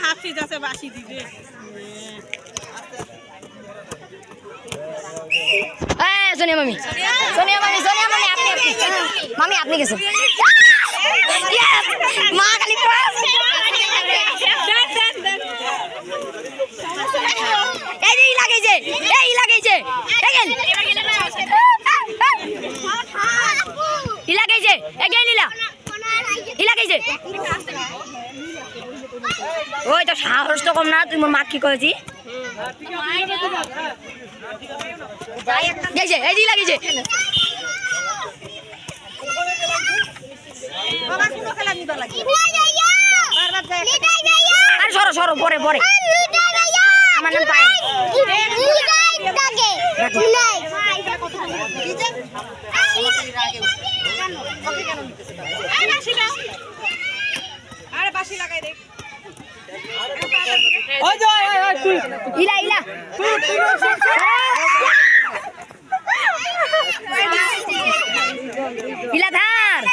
হাফি যাচ্ছে বাসি দিবে সোনিয়া মামি মামি আপনি গেছেন মা খালি এই লাগাইছে ওই তো সাহস তো কম না তুই মোর মা কি করেছি আর সরো পরে আমার নাম পায় ইলা ধার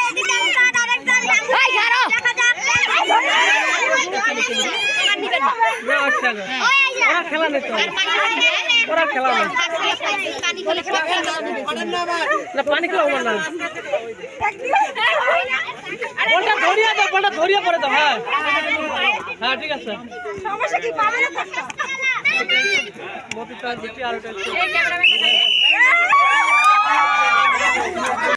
খেলা নেই ওরা খেলা নেই পানি খেলা না বলটা ধরিয়া পড়ে তো হ্যাঁ হ্যাঁ ঠিক আছে সমস্যা কি পাবে না মতি তার বেটি আর